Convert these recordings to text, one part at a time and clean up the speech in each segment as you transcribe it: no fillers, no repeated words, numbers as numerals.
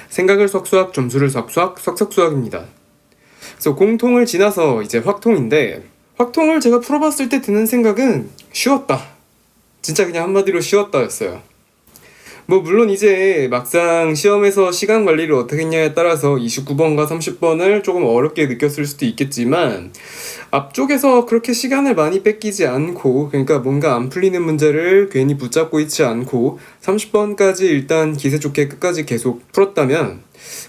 생각을 석수학, 점수를 석수학, 석석수학입니다. 그래서 공통을 지나서 이제 확통인데, 확통을 제가 풀어봤을 때 드는 생각은 쉬웠다. 진짜 그냥 한마디로 쉬웠다였어요. 뭐 물론 이제 막상 시험에서 시간 관리를 어떻게 했냐에 따라서 29번과 30번을 조금 어렵게 느꼈을 수도 있겠지만, 앞쪽에서 그렇게 시간을 많이 뺏기지 않고, 그러니까 뭔가 안 풀리는 문제를 괜히 붙잡고 있지 않고 30번까지 일단 기세 좋게 끝까지 계속 풀었다면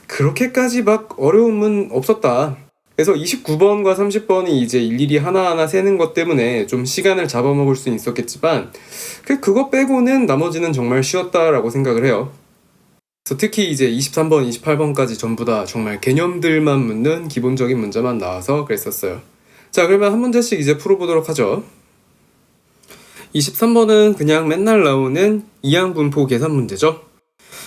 그렇게까지 막 어려움은 없었다. 그래서 29번과 30번이 이제 일일이 하나하나 세는 것 때문에 좀 시간을 잡아먹을 수 있었겠지만, 그거 빼고는 나머지는 정말 쉬웠다라고 생각을 해요. 그래서 특히 이제 23번, 28번까지 전부 다 정말 개념들만 묻는 기본적인 문제만 나와서 그랬었어요. 자, 그러면 한 문제씩 이제 풀어보도록 하죠. 23번은 그냥 맨날 나오는 이항분포 계산 문제죠.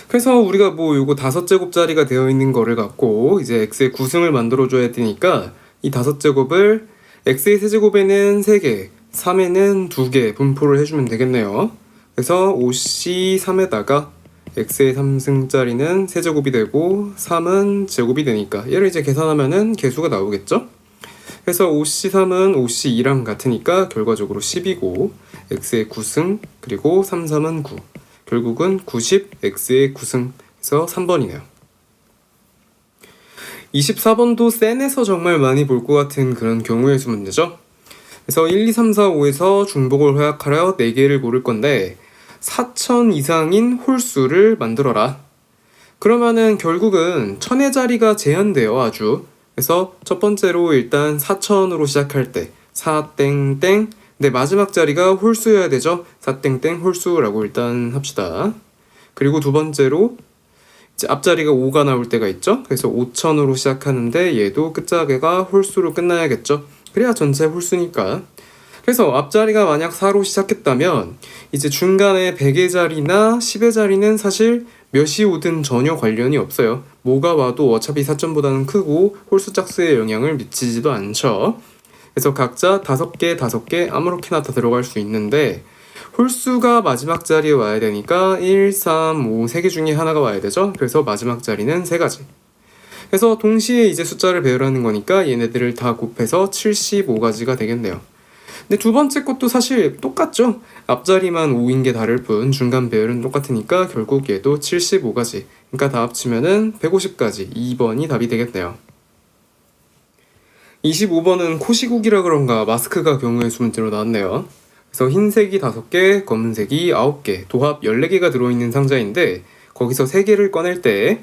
그래서 우리가 뭐 요거 5제곱짜리가 되어 있는 거를 갖고 이제 x의 구승을 만들어 줘야 되니까, 이 5제곱을 x의 세제곱에는 3개, 3에는 2개 분포를 해주면 되겠네요. 그래서 5c3에다가 x의 3승짜리는 세제곱이 되고 3은 제곱이 되니까 얘를 이제 계산하면은 개수가 나오겠죠. 그래서 5c3은 5c2랑 같으니까 결과적으로 10이고, x의 9승 그리고 3, 3은 9, 결국은 90, x의 9승, 그래서 3번이네요. 24번도 센에서 정말 많이 볼 것 같은 그런 경우의 수 문제죠. 그래서 1, 2, 3, 4, 5에서 중복을 허약하여 4개를 고를 건데 4,000 이상인 홀수를 만들어라. 그러면은 결국은 1000의 자리가 제한돼요, 아주. 그래서 첫 번째로 일단 4,000으로 시작할 때 4땡땡, 네, 마지막 자리가 홀수여야 되죠. 4땡땡 홀수라고 일단 합시다. 그리고 두 번째로 이제 앞자리가 5가 나올 때가 있죠. 그래서 5,000으로 시작하는데 얘도 끝자리가 홀수로 끝나야겠죠. 그래야 전체 홀수니까. 그래서 앞자리가 만약 4로 시작했다면 이제 중간에 100의 자리나 10의 자리는 사실 몇이 오든 전혀 관련이 없어요. 뭐가 와도 어차피 4점보다는 크고 홀수 짝수에 영향을 미치지도 않죠. 그래서 각자 5개, 5개 아무렇게나 다 들어갈 수 있는데, 홀수가 마지막 자리에 와야 되니까 1, 3, 5, 3개 중에 하나가 와야 되죠. 그래서 마지막 자리는 3가지. 그래서 동시에 이제 숫자를 배열하는 거니까 얘네들을 다 곱해서 75가지가 되겠네요. 근데 두 번째 것도 사실 똑같죠. 앞자리만 5인 게 다를 뿐 중간 배열은 똑같으니까 결국 얘도 75가지. 그러니까 다 합치면은 150가지. 2번이 답이 되겠네요. 25번은 코시국이라 그런가 마스크가 경우의 수 문제로 나왔네요. 그래서 흰색이 5개, 검은색이 9개, 도합 14개가 들어있는 상자인데, 거기서 3개를 꺼낼 때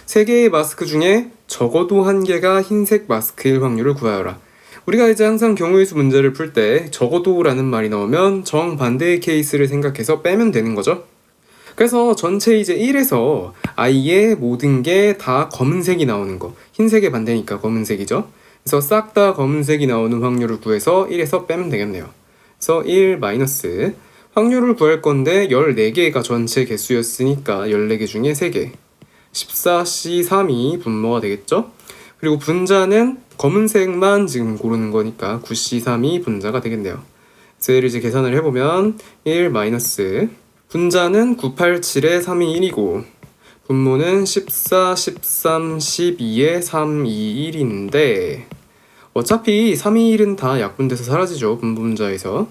3개의 마스크 중에 적어도 1개가 흰색 마스크일 확률을 구하여라. 우리가 이제 항상 경우의 수 문제를 풀 때 적어도라는 말이 나오면 정반대의 케이스를 생각해서 빼면 되는 거죠. 그래서 전체 이제 1에서 아예 모든 게 다 검은색이 나오는 거, 흰색의 반대니까 검은색이죠. 그래서 싹 다 검은색이 나오는 확률을 구해서 1에서 빼면 되겠네요. 그래서 1 마이너스 확률을 구할 건데 14개가 전체 개수였으니까 14개 중에 3개, 14C3이 분모가 되겠죠. 그리고 분자는 검은색만 지금 고르는 거니까 9C3이 분자가 되겠네요. 그래서 얘를 이제 계산을 해보면 1 마이너스 분자는 987에 3이 1이고 분모는 14, 13, 12에 3, 2, 1인데 어차피 3, 2, 1은 다 약분돼서 사라지죠. 분분자에서.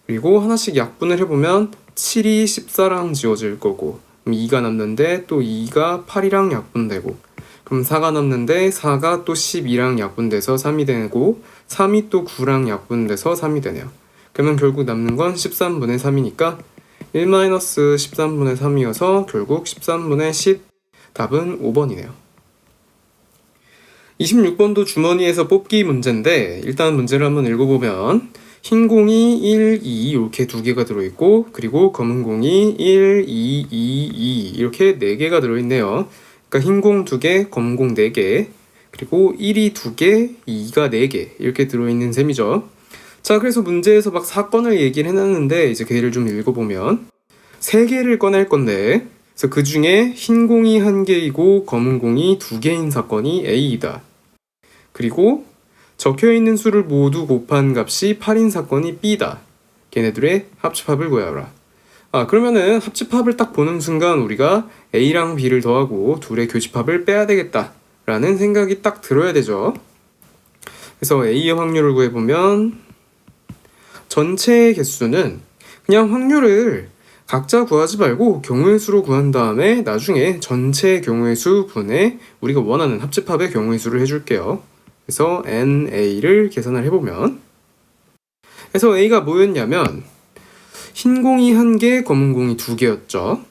그리고 하나씩 약분을 해보면 7이 14랑 지워질 거고, 그럼 2가 남는데 또 2가 8이랑 약분되고, 그럼 4가 남는데 4가 또 12랑 약분돼서 3이 되고, 3이 또 9랑 약분돼서 3이 되네요. 그러면 결국 남는 건 13분의 3이니까 1-13분의 3이어서 결국 13분의 10, 답은 5번이네요. 26번도 주머니에서 뽑기 문제인데, 일단 문제를 한번 읽어보면 흰 공이 1, 2 이렇게 2개가 들어있고, 그리고 검은 공이 1, 2, 2, 2 이렇게 4개가 들어있네요. 그러니까 흰 공 2개, 검은 공 4개, 그리고 1이 2개, 2가 4개 이렇게 들어있는 셈이죠. 자, 그래서 문제에서 막 사건을 얘기를 해놨는데, 이제 걔를 좀 읽어보면 3개를 꺼낼 건데, 그래서 그 중에 흰 공이 1개이고 검은 공이 2개인 사건이 A이다. 그리고 적혀있는 수를 모두 곱한 값이 8인 사건이 B다. 걔네들의 합집합을 구하라. 그러면은 합집합을 딱 보는 순간 우리가 A랑 B를 더하고 둘의 교집합을 빼야 되겠다 라는 생각이 딱 들어야 되죠. 그래서 A의 확률을 구해보면 전체 개수는 그냥 확률을 각자 구하지 말고 경우의 수로 구한 다음에 나중에 전체 경우의 수 분의 우리가 원하는 합집합의 경우의 수를 해줄게요. 그래서 NA를 계산을 해보면, 그래서 A가 뭐였냐면 흰 공이 1개, 검은 공이 2개였죠.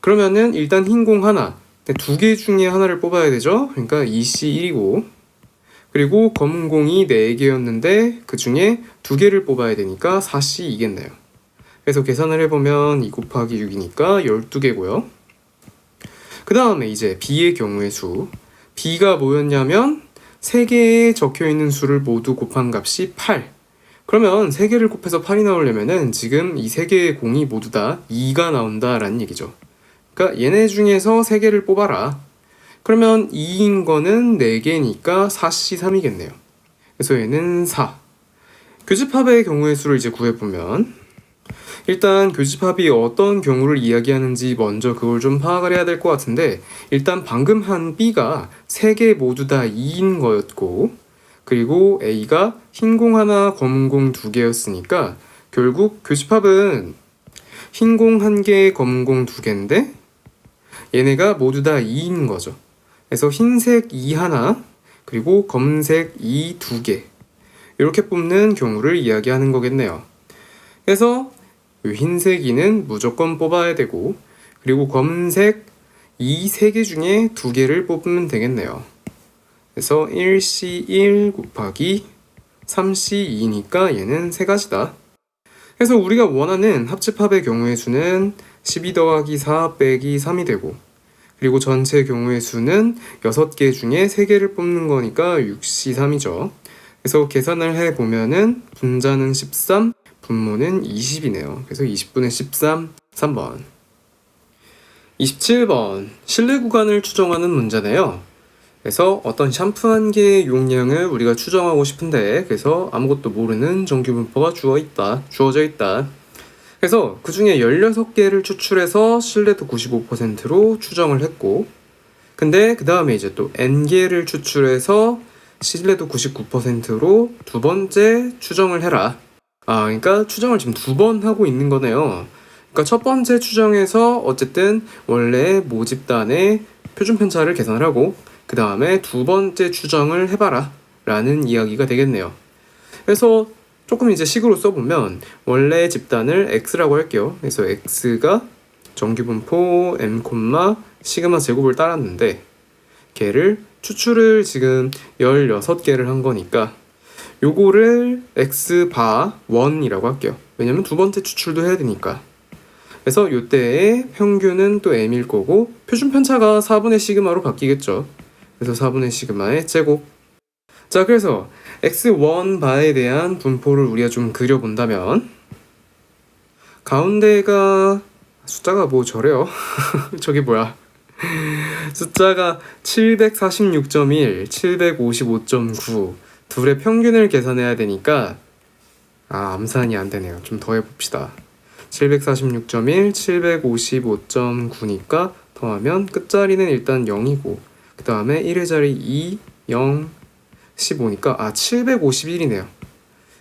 그러면은 일단 흰 공 하나, 2개 중에 하나를 뽑아야 되죠. 그러니까 2C1이고, 그리고 검은 공이 4개였는데 그 중에 2개를 뽑아야 되니까 4C2겠네요. 그래서 계산을 해보면 2 곱하기 6이니까 12개고요. 그 다음에 이제 B의 경우의 수. B가 뭐였냐면 3개에 적혀있는 수를 모두 곱한 값이 8. 그러면 3개를 곱해서 8이 나오려면은 지금 이 3개의 공이 모두 다 2가 나온다라는 얘기죠. 그러니까 얘네 중에서 3개를 뽑아라. 그러면 2인 거는 4개니까 4C3이겠네요. 그래서 얘는 4. 교집합의 경우의 수를 이제 구해보면 일단 교집합이 어떤 경우를 이야기하는지 먼저 그걸 좀 파악을 해야 될 것 같은데, 일단 방금 한 B가 3개 모두 다 2인 거였고, 그리고 A가 흰 공 하나, 검은 공 2개였으니까 결국 교집합은 흰 공 1개, 검은 공 2개인데 얘네가 모두 다 2인 거죠. 그래서 흰색 2 하나, 그리고 검은색 2 2개 이렇게 뽑는 경우를 이야기하는 거겠네요. 그래서 이 흰색 2는 무조건 뽑아야 되고, 그리고 검은색 2 3개 중에 2개를 뽑으면 되겠네요. 그래서 1C1 곱하기 3C2니까 얘는 3가지다. 그래서 우리가 원하는 합집합의 경우의 수는 12 더하기 4 빼기 3이 되고, 그리고 전체 경우의 수는 6개 중에 3개를 뽑는 거니까 6C3이죠. 그래서 계산을 해보면은 분자는 13, 분모는 20이네요. 그래서 20분의 13, 3번. 27번, 실내 구간을 추정하는 문제네요. 그래서 어떤 샴푸 한 개의 용량을 우리가 추정하고 싶은데, 그래서 아무것도 모르는 정규 분포가 주어져 있다. 그래서 그 중에 16개를 추출해서 신뢰도 95%로 추정을 했고, 근데 그 다음에 이제 또 N개를 추출해서 신뢰도 99%로 두 번째 추정을 해라. 그러니까 추정을 지금 2번 하고 있는 거네요. 그러니까 첫 번째 추정에서 어쨌든 원래 모집단의 표준 편차를 계산을 하고, 그 다음에 두 번째 추정을 해봐라 라는 이야기가 되겠네요. 그래서 조금 이제 식으로 써보면 원래 집단을 X라고 할게요. 그래서 X가 정규분포 M, 시그마 제곱을 따랐는데 걔를 추출을 지금 16개를 한 거니까 요거를 X바 1이라고 할게요. 왜냐면 두 번째 추출도 해야 되니까. 그래서 요때의 평균은 또 M일 거고, 표준 편차가 4분의 시그마로 바뀌겠죠. 그래서 4분의 시그마의 제곱. 자, 그래서 X1 바에 대한 분포를 우리가 좀 그려본다면, 가운데가 숫자가 뭐 저래요? 저게 뭐야? 숫자가 746.1, 755.9 둘의 평균을 계산해야 되니까 암산이 안 되네요. 좀 더 해봅시다. 746.1, 755.9니까 더하면 끝자리는 일단 0이고, 그 다음에 1의 자리 2, 0, 15니까 751이네요.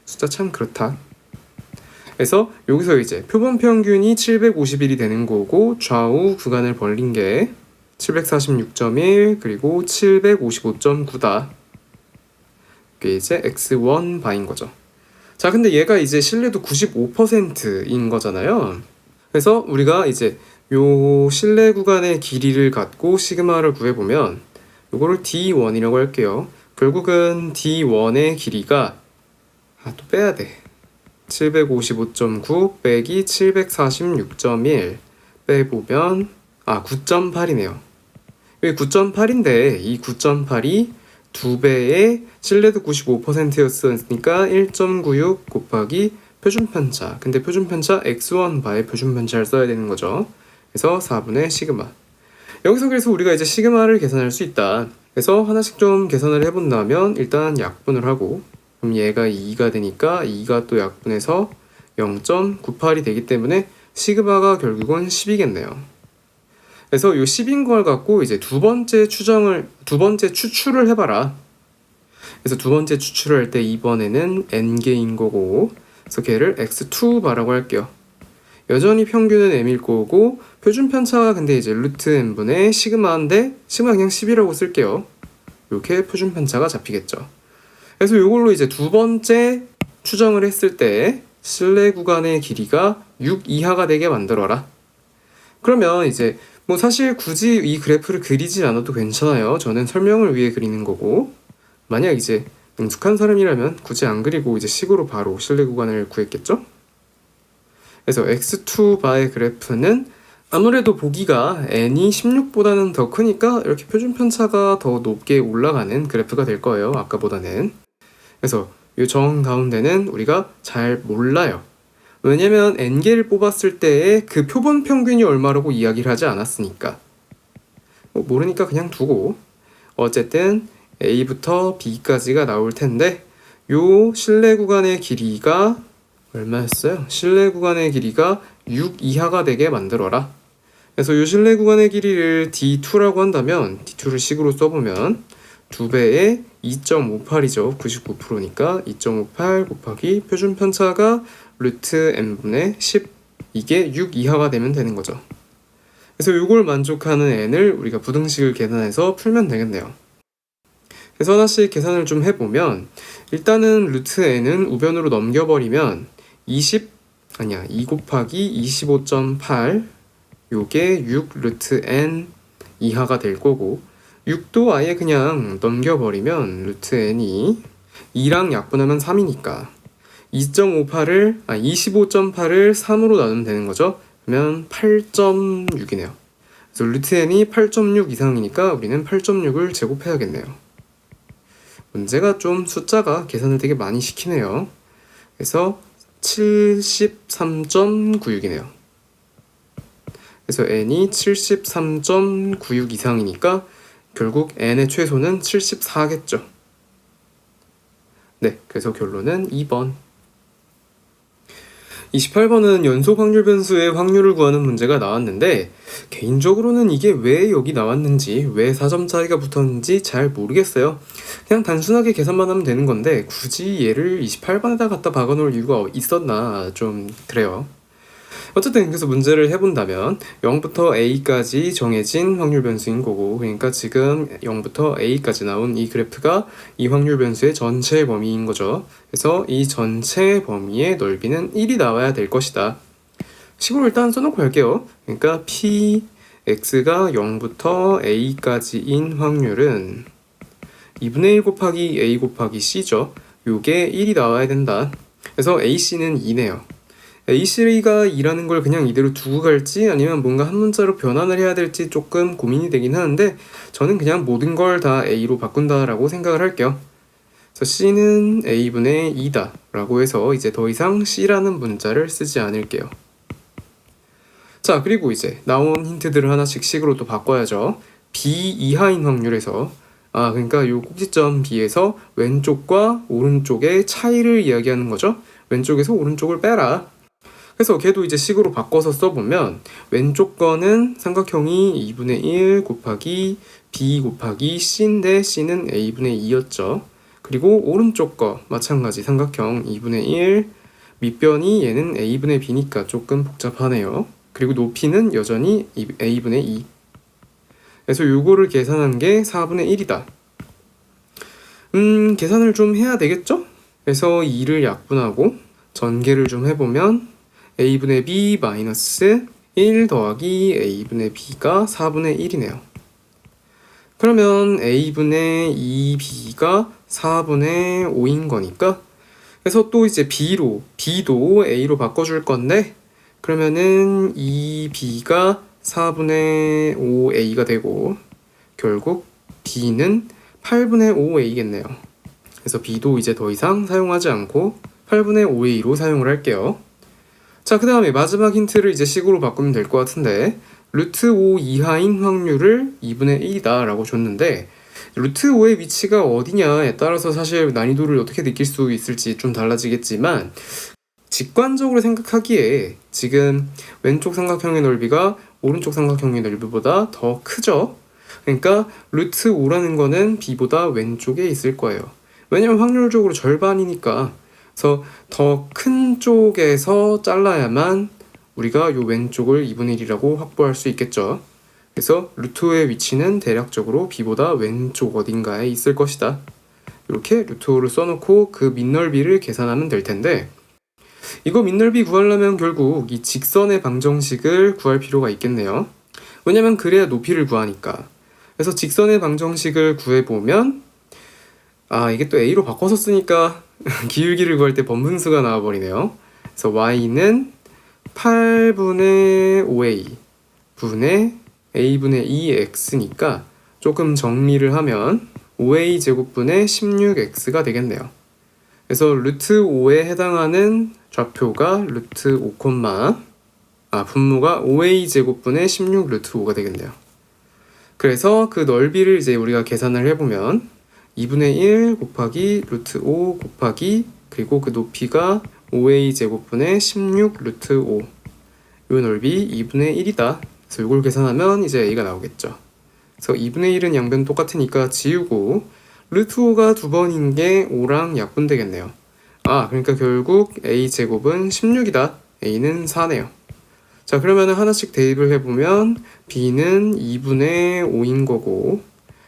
숫자 참 그렇다. 그래서 여기서 이제 표본 평균이 751이 되는 거고, 좌우 구간을 벌린 게 746.1 그리고 755.9다. 이게 이제 X1 바인 거죠. 자, 근데 얘가 이제 신뢰도 95%인 거잖아요. 그래서 우리가 이제 요 신뢰 구간의 길이를 갖고 시그마를 구해보면 요거를 D1이라고 할게요. 결국은 D1의 길이가 또 빼야 돼. 755.9 빼기 746.1 빼보면 9.8이네요. 여기 9.8인데 이 9.8이 2배의 신뢰도 95%였으니까 1.96 곱하기 표준편차. 근데 표준편차 X1 바의 표준편차를 써야 되는 거죠. 그래서 4분의 시그마. 여기서 그래서 우리가 이제 시그마를 계산할 수 있다. 그래서 하나씩 좀 계산을 해본다면 일단 약분을 하고, 그럼 얘가 2가 되니까 2가 또 약분해서 0.98이 되기 때문에 시그마가 결국은 10이겠네요. 그래서 이 10인 걸 갖고 이제 두 번째 추출을 해봐라. 그래서 두 번째 추출을 할 때 이번에는 n개인 거고, 그래서 걔를 x2바라고 할게요. 여전히 평균은 m일 거고, 표준 편차가 근데 이제 루트 n분의 시그마인데 시그마 그냥 10이라고 쓸게요. 이렇게 표준 편차가 잡히겠죠. 그래서 이걸로 이제 두 번째 추정을 했을 때 실내 구간의 길이가 6 이하가 되게 만들어라. 그러면 이제 뭐 사실 굳이 이 그래프를 그리지 않아도 괜찮아요. 저는 설명을 위해 그리는 거고, 만약 이제 능숙한 사람이라면 굳이 안 그리고 이제 식으로 바로 실내 구간을 구했겠죠? 그래서 x2바의 그래프는 아무래도 보기가 n이 16보다는 더 크니까 이렇게 표준 편차가 더 높게 올라가는 그래프가 될 거예요. 아까보다는. 그래서 이 정 가운데는 우리가 잘 몰라요. 왜냐면 n개를 뽑았을 때의 그 표본 평균이 얼마라고 이야기를 하지 않았으니까. 모르니까 그냥 두고, 어쨌든 A부터 B까지가 나올 텐데 요 실내 구간의 길이가 얼마였어요? 실내 구간의 길이가 6 이하가 되게 만들어라. 그래서 요 실내 구간의 길이를 D2라고 한다면 D2를 식으로 써보면 2배의 2.58이죠. 99%니까 2.58 곱하기 표준 편차가 루트 n분의 10, 이게 6 이하가 되면 되는 거죠. 그래서 이걸 만족하는 n을 우리가 부등식을 계산해서 풀면 되겠네요. 그래서 하나씩 계산을 좀 해보면 일단은 루트 n은 우변으로 넘겨버리면 2 곱하기 25.8 요게 6 루트 n 이하가 될 거고, 6도 아예 그냥 넘겨버리면 루트 n이 2랑 약분하면 3이니까 25.8을 3으로 나누면 되는 거죠. 그러면 8.6이네요. 그래서 루트 n이 8.6 이상이니까 우리는 8.6을 제곱해야겠네요. 문제가 좀 숫자가 계산을 되게 많이 시키네요. 그래서 73.96이네요. 그래서 n이 73.96 이상이니까 결국 n의 최소는 74겠죠. 네, 그래서 결론은 2번. 28번은 연속 확률 변수의 확률을 구하는 문제가 나왔는데 개인적으로는 이게 왜 여기 나왔는지, 왜 4점 차이가 붙었는지 잘 모르겠어요. 그냥 단순하게 계산만 하면 되는 건데 굳이 얘를 28번에다 갖다 박아놓을 이유가 있었나 좀 그래요. 어쨌든 그래서 문제를 해본다면 0부터 a까지 정해진 확률 변수인 거고, 그러니까 지금 0부터 a까지 나온 이 그래프가 이 확률 변수의 전체 범위인 거죠. 그래서 이 전체 범위의 넓이는 1이 나와야 될 것이다. 식으로 일단 써놓고 갈게요. 그러니까 px가 0부터 a까지인 확률은 2분의 1 곱하기 a 곱하기 c죠. 요게 1이 나와야 된다. 그래서 ac는 2네요. AC가 2라는 걸 그냥 이대로 두고 갈지 아니면 뭔가 한 문자로 변환을 해야 될지 조금 고민이 되긴 하는데 저는 그냥 모든 걸 다 A로 바꾼다라고 생각을 할게요. 그래서 C는 A분의 2다 라고 해서 이제 더 이상 C라는 문자를 쓰지 않을게요. 자, 그리고 이제 나온 힌트들을 하나씩 식으로 또 바꿔야죠. B 이하인 확률에서 그러니까 요 꼭지점 B에서 왼쪽과 오른쪽의 차이를 이야기하는 거죠. 왼쪽에서 오른쪽을 빼라. 그래서 걔도 이제 식으로 바꿔서 써보면 왼쪽 거는 삼각형이 2분의 1 곱하기 b 곱하기 c인데 c는 a분의 2였죠. 그리고 오른쪽 거 마찬가지 삼각형 2분의 1, 밑변이 얘는 a분의 b니까 조금 복잡하네요. 그리고 높이는 여전히 a분의 2. 그래서 요거를 계산한 게 4분의 1이다. 계산을 좀 해야 되겠죠? 그래서 2를 약분하고 전개를 좀 해보면 a분의 b 마이너스 1 더하기 a분의 b가 4분의 1이네요. 그러면 a분의 2b가 4분의 5인 거니까, 그래서 또 이제 b도 a로 바꿔줄 건데, 그러면은 2b가 4분의 5a가 되고 결국 b는 8분의 5a겠네요. 그래서 b도 이제 더 이상 사용하지 않고 8분의 5a로 사용을 할게요. 자, 그 다음에 마지막 힌트를 이제 식으로 바꾸면 될 것 같은데 루트 5 이하인 확률을 2분의 1이다 라고 줬는데 루트 5의 위치가 어디냐에 따라서 사실 난이도를 어떻게 느낄 수 있을지 좀 달라지겠지만 직관적으로 생각하기에 지금 왼쪽 삼각형의 넓이가 오른쪽 삼각형의 넓이보다 더 크죠? 그러니까 루트 5라는 거는 b보다 왼쪽에 있을 거예요. 왜냐면 확률적으로 절반이니까. 그래서 더 큰 쪽에서 잘라야만 우리가 요 왼쪽을 2분의 1이라고 확보할 수 있겠죠. 그래서 루트 5의 위치는 대략적으로 b보다 왼쪽 어딘가에 있을 것이다. 이렇게 루트 5를 써놓고 그 밑넓이를 계산하면 될 텐데, 이거 밑넓이 구하려면 결국 이 직선의 방정식을 구할 필요가 있겠네요. 왜냐면 그래야 높이를 구하니까. 그래서 직선의 방정식을 구해보면 이게 또 a로 바꿔서 쓰니까 기울기를 구할 때 번분수가 나와버리네요. 그래서 y는 8분의 5a 분의 a분의 2x니까 조금 정리를 하면 5a 제곱분의 16x가 되겠네요. 그래서 루트 5에 해당하는 좌표가 루트 5, 분모가 5a 제곱분의 16 루트 5가 되겠네요. 그래서 그 넓이를 이제 우리가 계산을 해보면 2분의 1 곱하기 루트 5 곱하기 그리고 그 높이가 5a 제곱분의 16 루트 5, 요 넓이 2분의 1이다. 그래서 이걸 계산하면 이제 a가 나오겠죠. 그래서 2분의 1은 양변 똑같으니까 지우고 루트 5가 두 번인 게 5랑 약분되겠네요. 그러니까 결국 a 제곱은 16이다. a는 4네요. 자, 그러면 하나씩 대입을 해보면 b는 2분의 5인 거고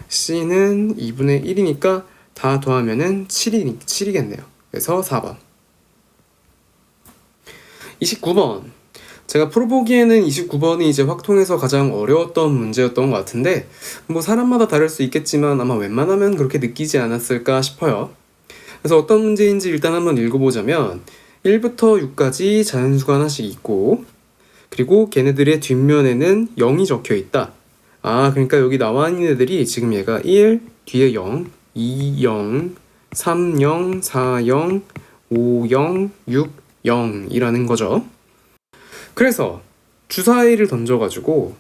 c는 2분의 1이니까 다 더하면은 7이겠네요. 그래서 4번. 29번. 제가 풀어보기에는 29번이 이제 확통에서 가장 어려웠던 문제였던 것 같은데, 뭐 사람마다 다를 수 있겠지만 아마 웬만하면 그렇게 느끼지 않았을까 싶어요. 그래서 어떤 문제인지 일단 한번 읽어보자면 1부터 6까지 자연수가 하나씩 있고, 그리고 걔네들의 뒷면에는 0이 적혀 있다. 그러니까 여기 나와 있는 애들이 지금 얘가 1, 뒤에 0, 2, 0, 3, 0, 4, 0, 5, 0, 6, 0이라는 거죠. 그래서 주사위를 던져가지고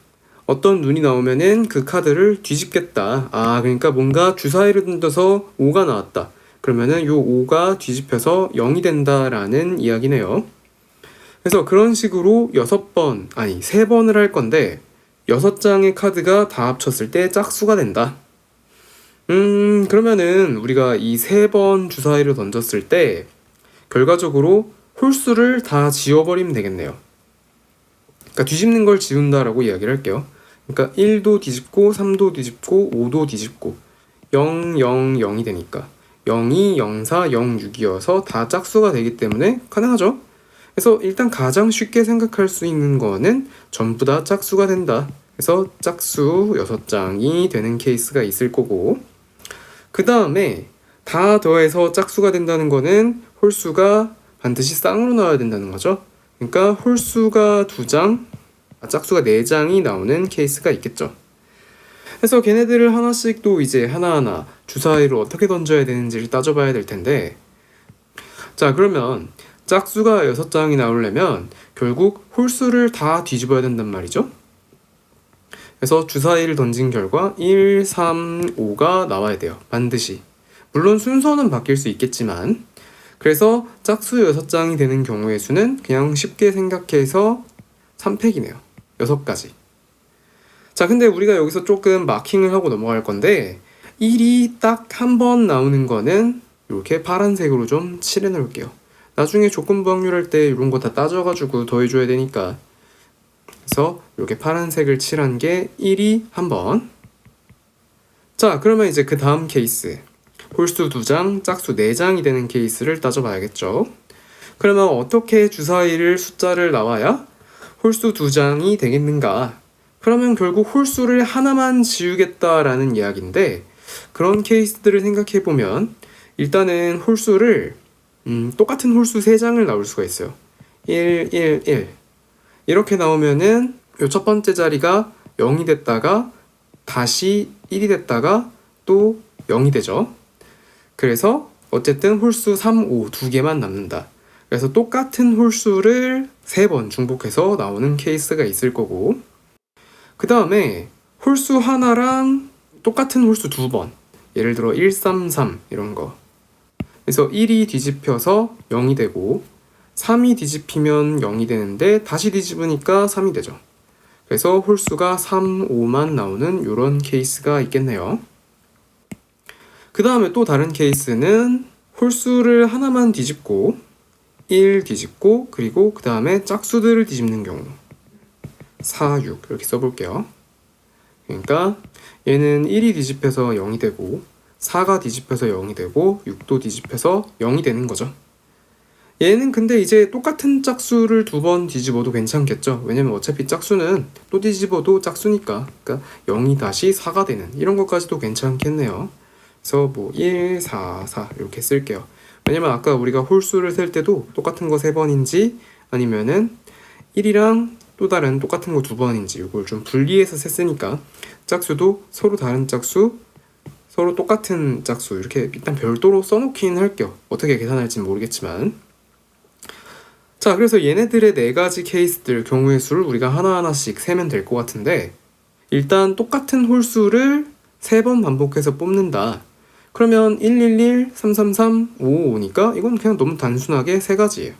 어떤 눈이 나오면은 그 카드를 뒤집겠다. 그러니까 뭔가 주사위를 던져서 5가 나왔다. 그러면은 요 5가 뒤집혀서 0이 된다라는 이야기네요. 그래서 그런 식으로 3번을 할 건데 6장의 카드가 다 합쳤을 때 짝수가 된다. 그러면은 우리가 이 3번 주사위를 던졌을 때 결과적으로 홀수를 다 지워버리면 되겠네요. 그러니까 뒤집는 걸 지운다라고 이야기를 할게요. 그러니까 1도 뒤집고 3도 뒤집고 5도 뒤집고 0, 0, 0이 되니까 02, 04, 06이어서 다 짝수가 되기 때문에 가능하죠. 그래서 일단 가장 쉽게 생각할 수 있는 거는 전부 다 짝수가 된다. 그래서 짝수 6장이 되는 케이스가 있을 거고, 그 다음에 다 더해서 짝수가 된다는 거는 홀수가 반드시 쌍으로 나와야 된다는 거죠. 그러니까 홀수가 2장, 짝수가 4장이 나오는 케이스가 있겠죠. 그래서 걔네들을 하나씩 또 이제 하나하나 주사위로 어떻게 던져야 되는지를 따져봐야 될 텐데, 자, 그러면 짝수가 6장이 나오려면 결국 홀수를 다 뒤집어야 된단 말이죠. 그래서 주사위를 던진 결과 1, 3, 5가 나와야 돼요. 반드시. 물론 순서는 바뀔 수 있겠지만, 그래서 짝수 6장이 되는 경우의 수는 그냥 쉽게 생각해서 3팩이네요. 6가지. 자, 근데 우리가 여기서 조금 마킹을 하고 넘어갈 건데 1이 딱 한 번 나오는 거는 이렇게 파란색으로 좀 칠해 놓을게요. 나중에 조건부 확률할 때 이런 거 다 따져가지고 더해줘야 되니까. 그래서 이렇게 파란색을 칠한 게 1이 한 번. 자, 그러면 이제 그 다음 케이스, 홀수 2장, 짝수 4장이 되는 케이스를 따져봐야겠죠. 그러면 어떻게 주사위를 숫자를 나와야 홀수 2장이 되겠는가? 그러면 결국 홀수를 하나만 지우겠다라는 이야기인데, 그런 케이스들을 생각해보면 일단은 홀수를 똑같은 홀수 3장을 나올 수가 있어요. 1, 1, 1 이렇게 나오면은 요 첫 번째 자리가 0이 됐다가 다시 1이 됐다가 또 0이 되죠. 그래서 어쨌든 홀수 3, 5 두 개만 남는다. 그래서 똑같은 홀수를 3번 중복해서 나오는 케이스가 있을 거고, 그 다음에 홀수 하나랑 똑같은 홀수 2번, 예를 들어 1, 3, 3 이런 거. 그래서 1이 뒤집혀서 0이 되고 3이 뒤집히면 0이 되는데 다시 뒤집으니까 3이 되죠. 그래서 홀수가 3, 5만 나오는 이런 케이스가 있겠네요. 그 다음에 또 다른 케이스는 홀수를 하나만 뒤집고 1 뒤집고 그리고 그 다음에 짝수들을 뒤집는 경우 4, 6 이렇게 써볼게요. 그러니까 얘는 1이 뒤집혀서 0이 되고 4가 뒤집혀서 0이 되고 6도 뒤집혀서 0이 되는 거죠. 얘는 근데 이제 똑같은 짝수를 두 번 뒤집어도 괜찮겠죠. 왜냐면 어차피 짝수는 또 뒤집어도 짝수니까. 그러니까 0이 다시 4가 되는 이런 것까지도 괜찮겠네요. 그래서 뭐 1, 4, 4 이렇게 쓸게요. 왜냐면 아까 우리가 홀수를 셀 때도 똑같은 거 3번인지 아니면은 1이랑 또 다른 똑같은 거 2번인지 이걸 좀 분리해서 셌으니까 짝수도 서로 다른 짝수, 서로 똑같은 짝수 이렇게 일단 별도로 써놓긴 할게요. 어떻게 계산할지는 모르겠지만. 자, 그래서 얘네들의 4가지 케이스들 경우의 수를 우리가 하나하나씩 세면 될 것 같은데 일단 똑같은 홀수를 3번 반복해서 뽑는다. 그러면 111, 333, 555니까 이건 그냥 너무 단순하게 3가지예요.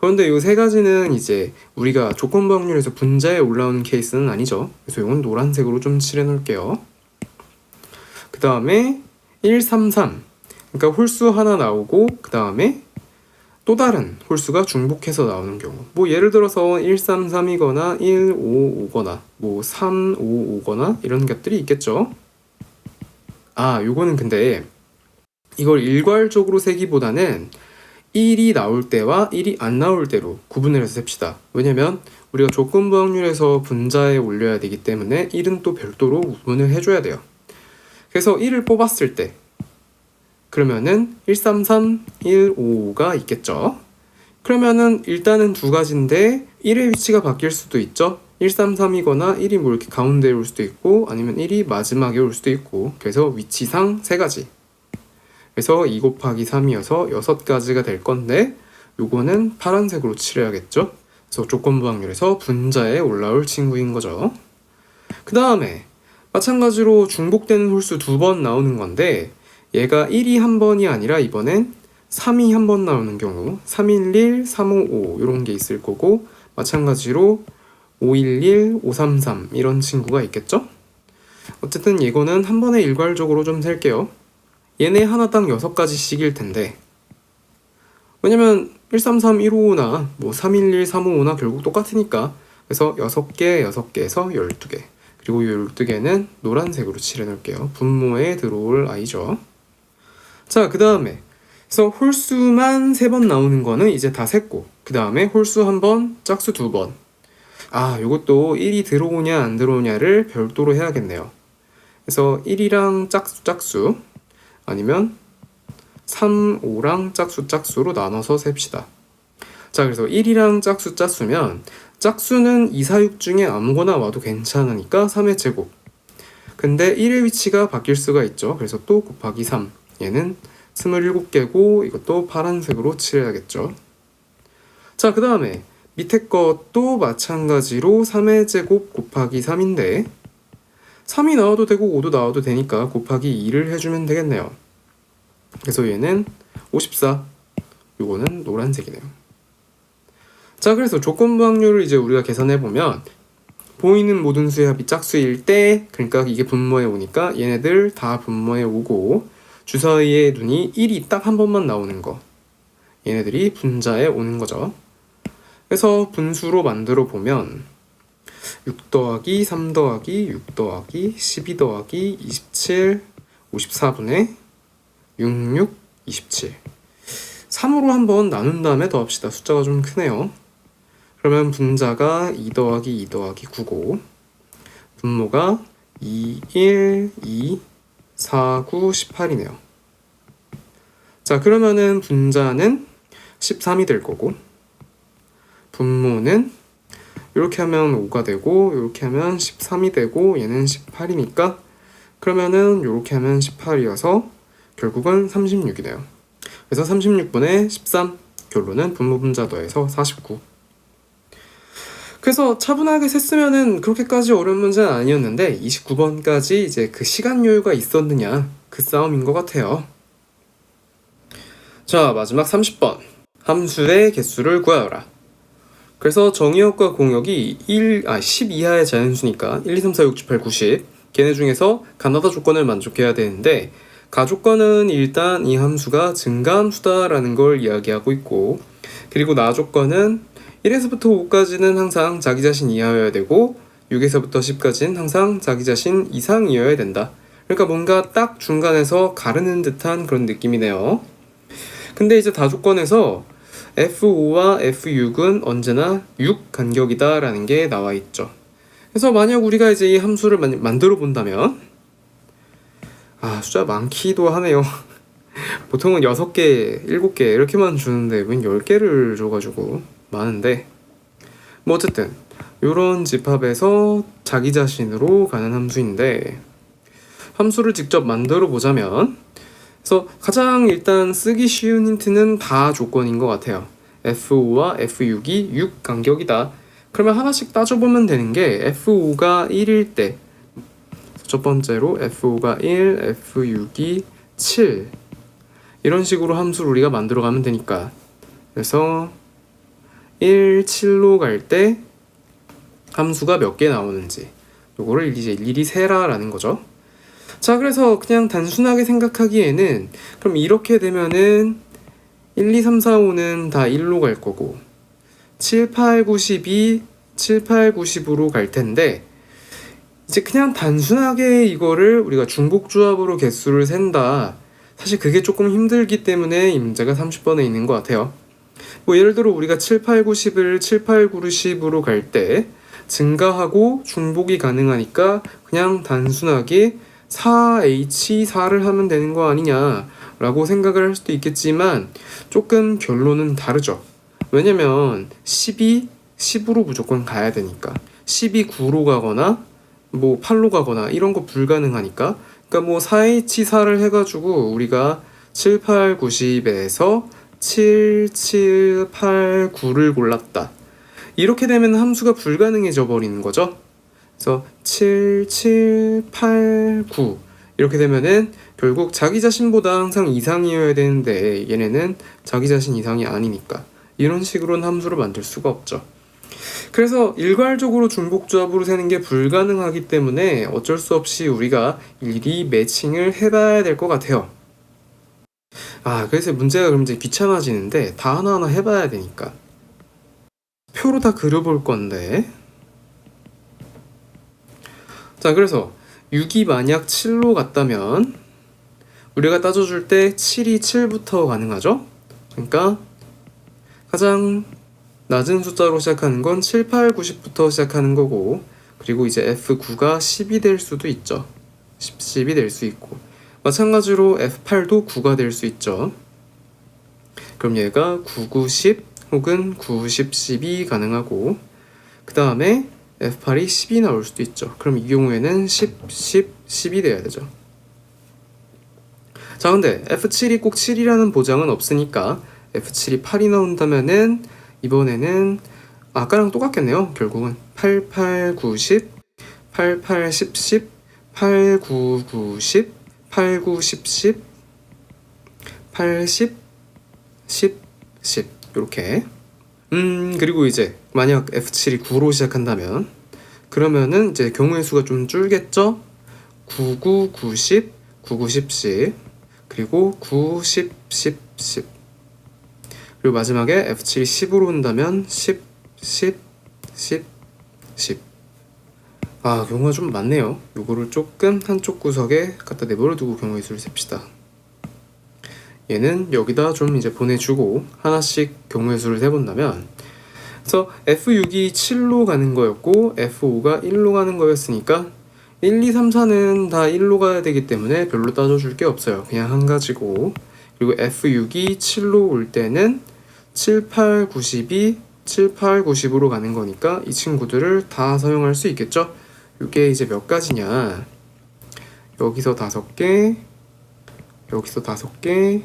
그런데 이 3가지는 이제 우리가 조건부 확률에서 분자에 올라오는 케이스는 아니죠. 그래서 이건 노란색으로 좀 칠해 놓을게요. 그 다음에 133, 그러니까 홀수 하나 나오고 그 다음에 또 다른 홀수가 중복해서 나오는 경우, 뭐 예를 들어서 133이거나 155거나 뭐 355거나 이런 것들이 있겠죠. 요거는 근데 이걸 일괄적으로 세기보다는 1이 나올 때와 1이 안 나올 때로 구분을 해서 셉시다. 왜냐면 우리가 조건부 확률에서 분자에 올려야 되기 때문에 1은 또 별도로 구분을 해줘야 돼요. 그래서 1을 뽑았을 때 그러면은 133, 155가 있겠죠. 그러면은 일단은 2가지인데 1의 위치가 바뀔 수도 있죠. 133이거나 1이 뭐 이렇게 가운데에 올 수도 있고 아니면 1이 마지막에 올 수도 있고, 그래서 위치상 3가지. 그래서 2 곱하기 3이어서 6가지가 될 건데 요거는 파란색으로 칠해야겠죠. 그래서 조건부 확률에서 분자에 올라올 친구인 거죠. 그 다음에 마찬가지로 중복되는 홀수 2번 나오는 건데 얘가 1이 한 번이 아니라 이번엔 3이 한 번 나오는 경우 311, 355 이런 게 있을 거고, 마찬가지로 511, 533 이런 친구가 있겠죠. 어쨌든 이거는 한 번에 일괄적으로 좀 셀게요. 얘네 하나당 6가지씩일 텐데 왜냐면 133, 155나 뭐 311, 355나 결국 똑같으니까, 그래서 6개, 6개에서 12개, 그리고 이 12개는 노란색으로 칠해 놓을게요. 분모에 들어올 아이죠. 자, 그 다음에 그래서 홀수만 3번 나오는 거는 이제 다 셌고, 그 다음에 홀수 1번, 짝수 2번. 요것도 1이 들어오냐 안 들어오냐를 별도로 해야겠네요. 그래서 1이랑 짝수 아니면 3, 5랑 짝수로 나눠서 셉시다. 자, 그래서 1이랑 짝수면 짝수는 2, 4, 6 중에 아무거나 와도 괜찮으니까 3의 제곱. 근데 1의 위치가 바뀔 수가 있죠. 그래서 또 곱하기 3. 얘는 27개고 이것도 파란색으로 칠해야겠죠. 자, 그 다음에 밑에 것도 마찬가지로 3의 제곱 곱하기 3인데 3이 나와도 되고 5도 나와도 되니까 곱하기 2를 해주면 되겠네요. 그래서 얘는 54, 요거는 노란색이네요. 자, 그래서 조건부 확률을 이제 우리가 계산해보면 보이는 모든 수의 합이 짝수일 때, 그러니까 이게 분모에 오니까 얘네들 다 분모에 오고 주사위에 눈이 1이 딱 한 번만 나오는 거, 얘네들이 분자에 오는 거죠. 그래서 분수로 만들어 보면 6 더하기 3 더하기 6 더하기 12 더하기 27 54분의 66 27 3으로 한번 나눈 다음에 더합시다. 숫자가 좀 크네요. 그러면 분자가 2 더하기 2 더하기 9고 분모가 2, 1, 2, 4, 9, 18이네요. 자, 그러면은 분자는 13이 될 거고 분모는 이렇게 하면 5가 되고 이렇게 하면 13이 되고 얘는 18이니까 그러면은 이렇게 하면 18이어서 결국은 36이네요. 그래서 36분의 13, 결론은 분모 분자 더해서 49. 그래서 차분하게 셌으면은 그렇게까지 어려운 문제는 아니었는데 29번까지 이제 그 시간 여유가 있었느냐 그 싸움인 것 같아요. 자, 마지막 30번. 함수의 개수를 구하여라. 그래서 정의역과 공역이 10 이하의 자연수니까 1, 2, 3, 4, 6, 7, 8, 90 걔네 중에서 가나다 조건을 만족해야 되는데 가조건은 일단 이 함수가 증가함수다라는 걸 이야기하고 있고, 그리고 나조건은 1에서부터 5까지는 항상 자기 자신 이하여야 되고 6에서부터 10까지는 항상 자기 자신 이상이어야 된다. 그러니까 뭔가 딱 중간에서 가르는 듯한 그런 느낌이네요. 근데 이제 다조건에서 F5와 F6은 언제나 6 간격이다 라는 게 나와 있죠. 그래서 만약 우리가 이제 이 함수를 만들어 본다면, 숫자 많기도 하네요. 보통은 6개, 7개 이렇게만 주는데 웬 10개를 줘가지고 많은데, 뭐 어쨌든 이런 집합에서 자기 자신으로 가는 함수인데, 함수를 직접 만들어 보자면, 그래서 가장 일단 쓰기 쉬운 힌트는 다 조건인 것 같아요. F5와 F6이 6 간격이다. 그러면 하나씩 따져보면 되는 게 F5가 1일 때, 첫 번째로 F5가 1, F6이 7 이런 식으로 함수를 우리가 만들어가면 되니까, 그래서 1, 7로 갈 때 함수가 몇 개 나오는지 요거를 이제 일일이 세라라는 거죠. 자, 그래서 그냥 단순하게 생각하기에는 그럼 이렇게 되면은 1, 2, 3, 4, 5는 다 1로 갈 거고 7, 8, 9, 10이 7, 8, 9, 10으로 갈 텐데, 이제 그냥 단순하게 이거를 우리가 중복조합으로 개수를 센다, 사실 그게 조금 힘들기 때문에 이 문제가 30번에 있는 것 같아요. 뭐 예를 들어 우리가 7, 8, 9, 10을 7, 8, 9, 10으로 갈 때 증가하고 중복이 가능하니까 그냥 단순하게 4H4를 하면 되는 거 아니냐 라고 생각을 할 수도 있겠지만 조금 결론은 다르죠. 왜냐면 10이 10으로 무조건 가야 되니까, 10이 9로 가거나 뭐 8로 가거나 이런 거 불가능하니까, 그러니까 뭐 4H4를 해가지고 우리가 7, 8, 90에서 7, 7, 8, 9를 골랐다. 이렇게 되면 함수가 불가능해져 버리는 거죠. 그래서 7, 7, 8, 9 이렇게 되면은 결국 자기 자신보다 항상 이상이어야 되는데 얘네는 자기 자신 이상이 아니니까 이런 식으로는 함수를 만들 수가 없죠. 그래서 일괄적으로 중복조합으로 세는 게 불가능하기 때문에 어쩔 수 없이 우리가 일일이 매칭을 해봐야 될 것 같아요. 그래서 문제가 그럼 이제 귀찮아지는데 다 하나하나 해봐야 되니까 표로 다 그려볼 건데, 자, 그래서 6이 만약 7로 갔다면 우리가 따져줄 때 7이 7부터 가능하죠? 그러니까 가장 낮은 숫자로 시작하는 건 7, 8, 9, 10부터 시작하는 거고, 그리고 이제 F9가 10이 될 수도 있죠. 10이 될 수 있고, 마찬가지로 F8도 9가 될 수 있죠. 그럼 얘가 9, 9, 10 혹은 9, 10, 10이 가능하고, 그 다음에 F8이 10이 나올 수도 있죠. 그럼 이 경우에는 10, 10, 10이 돼야 되죠. 자, 근데 F7이 꼭 7이라는 보장은 없으니까 F7이 8이 나온다면은 이번에는 아까랑 똑같겠네요. 결국은 8, 8, 9, 10, 8, 8, 10, 10, 8, 9, 9, 10, 8, 9, 10, 10, 8, 10, 10, 10 이렇게. 그리고 이제 만약 F7이 9로 시작한다면 그러면은 이제 경우의 수가 좀 줄겠죠? 9, 9, 9, 10, 9, 9, 10, 10 그리고 9, 10, 10, 10 그리고 마지막에 F7이 10으로 온다면 10, 10, 10, 10 경우가 좀 많네요. 요거를 조금 한쪽 구석에 갖다 내버려 두고 경우의 수를 셉시다. 얘는 여기다 좀 이제 보내주고 하나씩 경우의 수를 세본다면, 그래서 F6이 7로 가는 거였고 F5가 1로 가는 거였으니까 1, 2, 3, 4는 다 1로 가야 되기 때문에 별로 따져줄 게 없어요. 그냥 한 가지고, 그리고 F6이 7로 올 때는 7, 8, 9, 10이 7, 8, 9, 10으로 가는 거니까 이 친구들을 다 사용할 수 있겠죠? 이게 이제 몇 가지냐, 여기서 5개, 여기서 5개,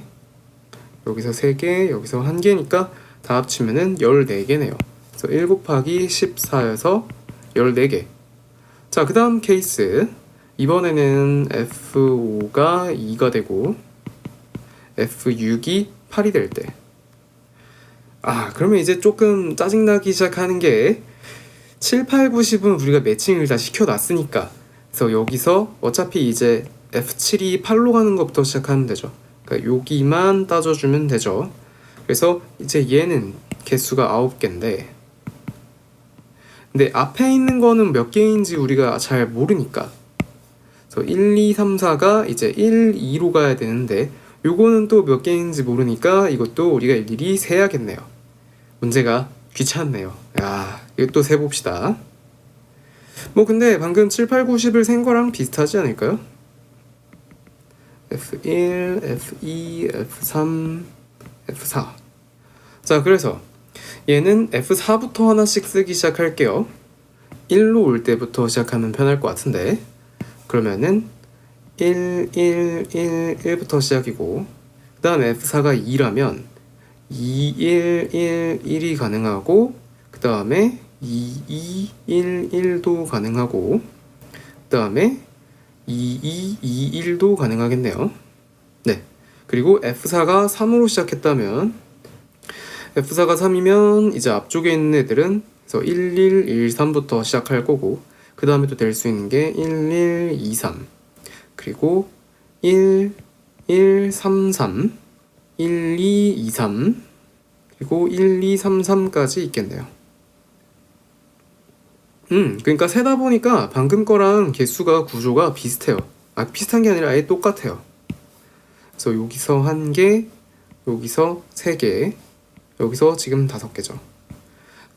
여기서 3개, 여기서 1개니까 다 합치면은 14개네요. 그래서 1 곱하기 14여서 14개. 자, 그 다음 케이스. 이번에는 F5가 2가 되고 F6이 8이 될 때. 그러면 이제 조금 짜증나기 시작하는 게 7, 8, 9, 10은 우리가 매칭을 다 시켜놨으니까, 그래서 여기서 어차피 이제 F7이 8로 가는 것부터 시작하면 되죠. 그러니까 여기만 따져주면 되죠. 그래서 이제 얘는 개수가 9개인데, 근데 앞에 있는 거는 몇 개인지 우리가 잘 모르니까, 그래서 1, 2, 3, 4가 이제 1, 2로 가야 되는데, 요거는 또 몇 개인지 모르니까 이것도 우리가 일일이 세야겠네요. 문제가 귀찮네요. 이것도 세봅시다. 뭐 근데 방금 7, 8, 9, 10을 센 거랑 비슷하지 않을까요? F1, F2, F3, F4. 자, 그래서 얘는 F4부터 하나씩 쓰기 시작할게요. 1로 올 때부터 시작하면 편할 것 같은데, 그러면은 1, 1, 1, 1부터 시작이고, 그 다음에 F4가 2라면 2, 1, 1, 1이 가능하고, 그 다음에 2, 2, 1, 1도 가능하고, 그 다음에 2, 2, 2, 1도 가능하겠네요. 네. 그리고 F4가 3으로 시작했다면, F4가 3이면 이제 앞쪽에 있는 애들은 그래서 1, 1, 1, 3부터 시작할 거고, 그 다음에 또 될 수 있는 게 1, 1, 2, 3, 그리고 1, 1, 3, 3, 1, 2, 2, 3, 그리고 1, 2, 3, 3까지 있겠네요. 그러니까 세다 보니까 방금 거랑 개수가 구조가 비슷해요. 비슷한 게 아니라 아예 똑같아요. 그래서 여기서 1개, 여기서 3개, 여기서 지금 5개죠.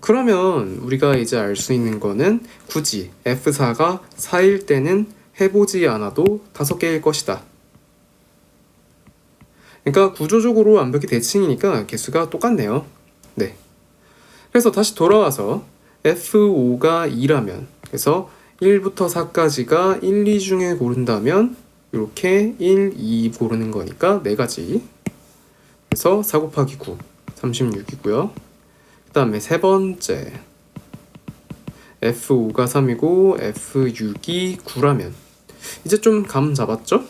그러면 우리가 이제 알 수 있는 거는 굳이 F4가 4일 때는 해보지 않아도 5개일 것이다. 그러니까 구조적으로 완벽히 대칭이니까 개수가 똑같네요. 네. 그래서 다시 돌아와서 F5가 2라면, 그래서 1부터 4까지가 1, 2 중에 고른다면 이렇게 1, 2 고르는 거니까 4가지. 그래서 4 곱하기 9, 36이고요. 그 다음에 세 번째 F5가 3이고 F6이 9라면 이제 좀 감 잡았죠?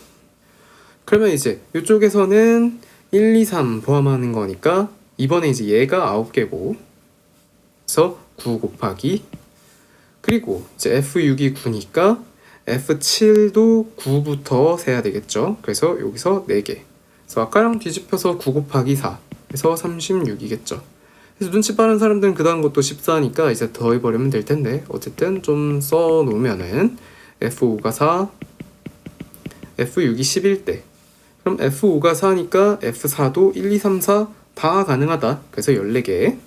그러면 이제 이쪽에서는 1, 2, 3 포함하는 거니까 이번에 이제 얘가 9개고, 그래서 9 곱하기, 그리고 이제 F6이 9니까 F7도 9부터 세야 되겠죠. 그래서 여기서 4개. 그래서 아까랑 뒤집혀서 9 곱하기 4 해서 36이겠죠. 그래서 눈치 빠른 사람들은 그 다음 것도 14니까 이제 더해버리면 될 텐데, 어쨌든 좀 써놓으면은 F5가 4, F6이 11대. 그럼 F5가 4니까 F4도 1, 2, 3, 4 다 가능하다. 그래서 14개.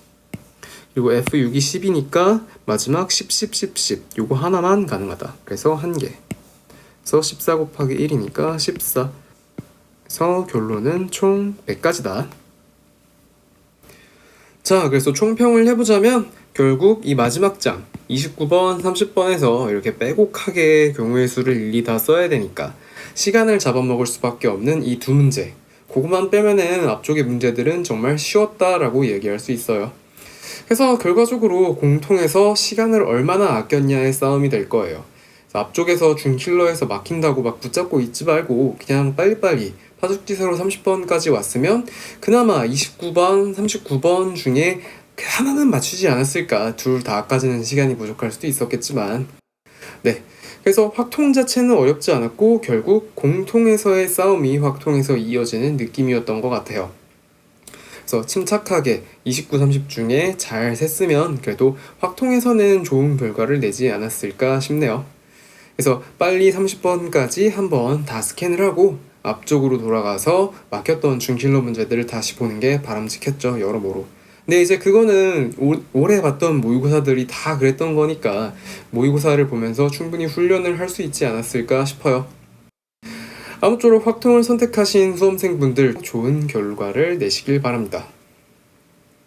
그리고 F6이 10이니까 마지막 10, 10, 10, 10 요거 하나만 가능하다. 그래서 1개. 그래서 14 곱하기 1이니까 14. 그래서 결론은 총 100가지다. 자, 그래서 총평을 해보자면 결국 이 마지막 장 29번, 30번에서 이렇게 빼곡하게 경우의 수를 일일이 다 써야 되니까 시간을 잡아먹을 수밖에 없는 이 두 문제, 그것만 빼면은 앞쪽의 문제들은 정말 쉬웠다라고 얘기할 수 있어요. 그래서 결과적으로 공통해서 시간을 얼마나 아꼈냐의 싸움이 될 거예요. 앞쪽에서 준킬러에서 막힌다고 막 붙잡고 있지 말고 그냥 빨리빨리 파죽지세로 30번까지 왔으면 그나마 29번, 39번 중에 하나는 맞추지 않았을까. 둘 다까지는 시간이 부족할 수도 있었겠지만, 네. 그래서 확통 자체는 어렵지 않았고 결국 공통에서의 싸움이 확통에서 이어지는 느낌이었던 것 같아요. 그래서 침착하게 29, 30 중에 잘 셌으면 그래도 확통에서는 좋은 결과를 내지 않았을까 싶네요. 그래서 빨리 30번까지 한번 다 스캔을 하고 앞쪽으로 돌아가서 막혔던 준킬러 문제들을 다시 보는 게 바람직했죠, 여러모로. 근데 이제 그거는 올해 봤던 모의고사들이 다 그랬던 거니까 모의고사를 보면서 충분히 훈련을 할 수 있지 않았을까 싶어요. 아무쪼록 확통을 선택하신 수험생분들 좋은 결과를 내시길 바랍니다.